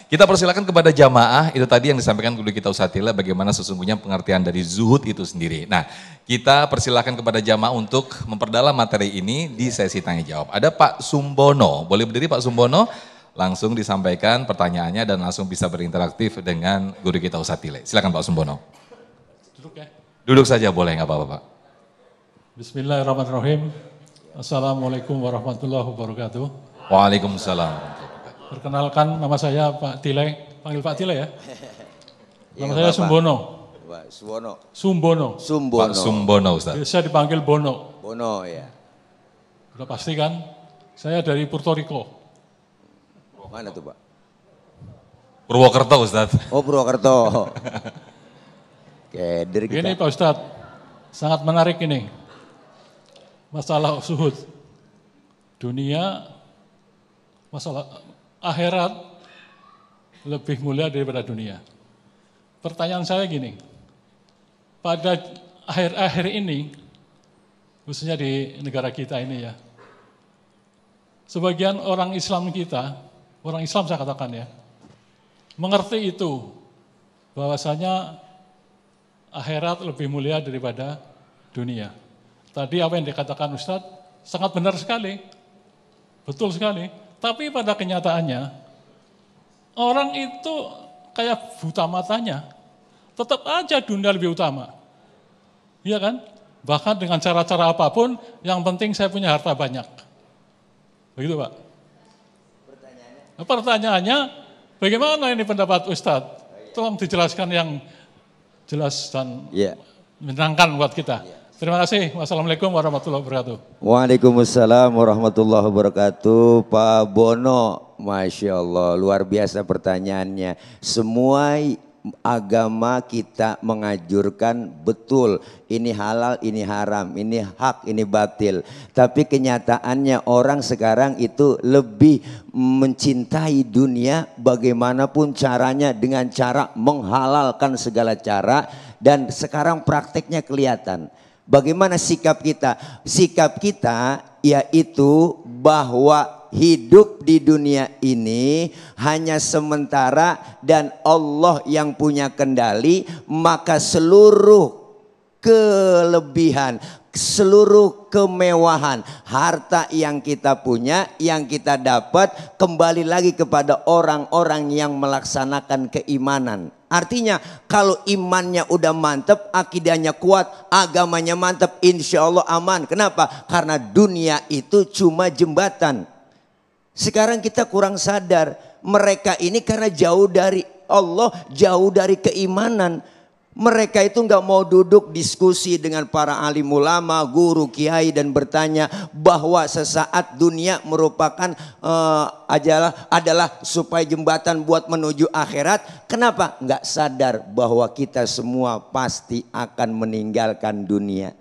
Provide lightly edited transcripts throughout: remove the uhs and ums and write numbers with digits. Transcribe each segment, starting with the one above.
Kita persilakan kepada jamaah, itu tadi yang disampaikan guru kita Ustadz Tila, bagaimana sesungguhnya pengertian dari zuhud itu sendiri. Nah, kita persilakan kepada jamaah untuk memperdalam materi ini di sesi tanya jawab. Ada Pak Sumbono, boleh berdiri Pak Sumbono, langsung disampaikan pertanyaannya dan langsung bisa berinteraktif dengan guru kita Ustadz Tila. Silakan Pak Sumbono. Duduk ya. Duduk saja boleh, nggak apa-apa Pak. Bismillahirrahmanirrahim. Assalamualaikum warahmatullahi wabarakatuh. Waalaikumsalam. Perkenalkan, nama saya Pak Tile, panggil Pak Tile ya. Nama saya Sumbono. Pak Suwono. Sumbono. Sumbono. Pak Sumbono Ustaz. Biasa dipanggil Bono. Bono ya. Sudah pasti kan? Saya dari Puerto Rico. Mana tuh Pak? Purwokerto Ustaz. Oh Purwokerto. Keder kita. Ini Pak Ustadz, sangat menarik ini. Masalah zuhud. Dunia, masalah akhirat lebih mulia daripada dunia. Pertanyaan saya gini, pada akhir-akhir ini, khususnya di negara kita ini ya, sebagian orang Islam kita, orang Islam saya katakan ya, mengerti itu, bahwasanya akhirat lebih mulia daripada dunia. Tadi apa yang dikatakan Ustadz, sangat benar sekali, betul sekali. Tapi pada kenyataannya, orang itu kayak buta matanya, tetap aja dunia lebih utama. Iya kan? Bahkan dengan cara-cara apapun, yang penting saya punya harta banyak. Begitu Pak? Pertanyaannya, bagaimana ini pendapat Ustadz? Tolong dijelaskan yang jelas dan menyenangkan buat kita. Terima kasih. Wassalamualaikum warahmatullahi wabarakatuh. Waalaikumsalam warahmatullahi wabarakatuh. Pak Bono, Masya Allah, luar biasa pertanyaannya. Semua agama kita menganjurkan betul, ini halal, ini haram, ini hak, ini batil. Tapi kenyataannya orang sekarang itu lebih mencintai dunia bagaimanapun caranya dengan cara menghalalkan segala cara. Dan sekarang prakteknya kelihatan. Bagaimana sikap kita? Sikap kita yaitu bahwa hidup di dunia ini hanya sementara dan Allah yang punya kendali, maka seluruh kelebihan, seluruh kemewahan, harta yang kita punya, yang kita dapat kembali lagi kepada orang-orang yang melaksanakan keimanan. Artinya kalau imannya udah mantap, akidahnya kuat, agamanya mantap, insya Allah aman. Kenapa? Karena dunia itu cuma jembatan. Sekarang kita kurang sadar, mereka ini karena jauh dari Allah, jauh dari keimanan. Mereka itu nggak mau duduk diskusi dengan para alim ulama, guru, kiai dan bertanya bahwa sesaat dunia merupakan adalah supaya jembatan buat menuju akhirat. Kenapa? Nggak sadar bahwa kita semua pasti akan meninggalkan dunia.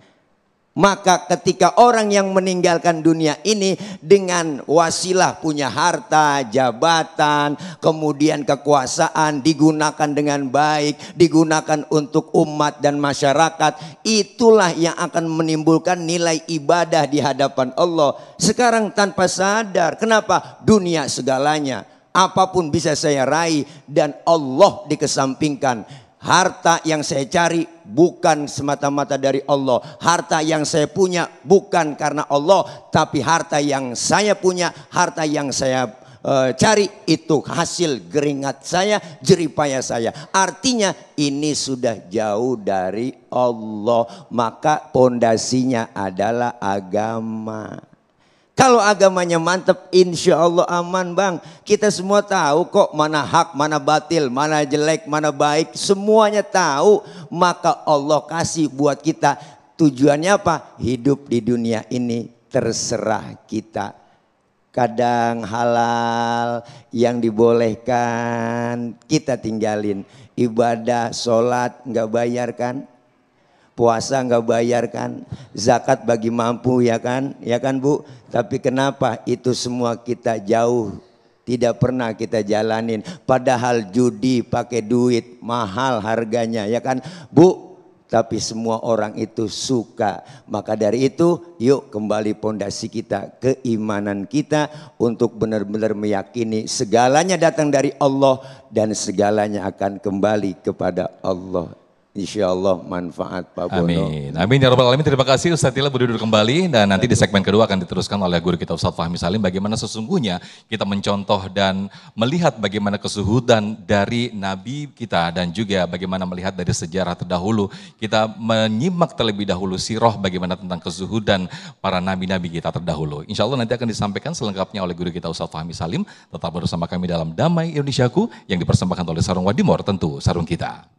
Maka ketika orang yang meninggalkan dunia ini dengan wasilah punya harta, jabatan, kemudian kekuasaan digunakan dengan baik, digunakan untuk umat dan masyarakat, itulah yang akan menimbulkan nilai ibadah di hadapan Allah. Sekarang tanpa sadar, kenapa? Dunia segalanya, apapun bisa saya raih dan Allah dikesampingkan. Harta yang saya cari bukan semata-mata dari Allah. Harta yang saya punya bukan karena Allah. Tapi harta yang saya punya, harta yang saya cari itu hasil keringat saya, jeripaya saya. Artinya ini sudah jauh dari Allah. Maka pondasinya adalah agama. Kalau agamanya mantap, insya Allah aman bang. Kita semua tahu kok mana hak, mana batil, mana jelek, mana baik. Semuanya tahu. Maka Allah kasih buat kita. Tujuannya apa? Hidup di dunia ini terserah kita. Kadang halal yang dibolehkan kita tinggalin. Ibadah, sholat nggak bayar kan? Puasa nggak bayar kan, zakat bagi mampu ya kan Bu. Tapi kenapa itu semua kita jauh, tidak pernah kita jalanin. Padahal judi pakai duit mahal harganya ya kan Bu. tapi semua orang itu suka. Maka dari itu yuk kembali pondasi kita, keimanan kita untuk benar-benar meyakini segalanya datang dari Allah dan segalanya akan kembali kepada Allah. Insya Allah manfaat Pak Bono. Amin. Amin ya rabbal alamin. Terima kasih Ustaz Tila berduduk kembali dan nanti di segmen kedua akan diteruskan oleh guru kita Ustaz Fahmi Salim bagaimana sesungguhnya kita mencontoh dan melihat bagaimana kesuhudan dari Nabi kita dan juga bagaimana melihat dari sejarah terdahulu. Kita menyimak terlebih dahulu sirah bagaimana tentang kesuhudan para nabi-nabi kita terdahulu. Insya Allah nanti akan disampaikan selengkapnya oleh guru kita Ustaz Fahmi Salim. Tetap bersama kami dalam Damai Indonesiaku yang dipersembahkan oleh Sarung Wadimor, tentu sarung kita.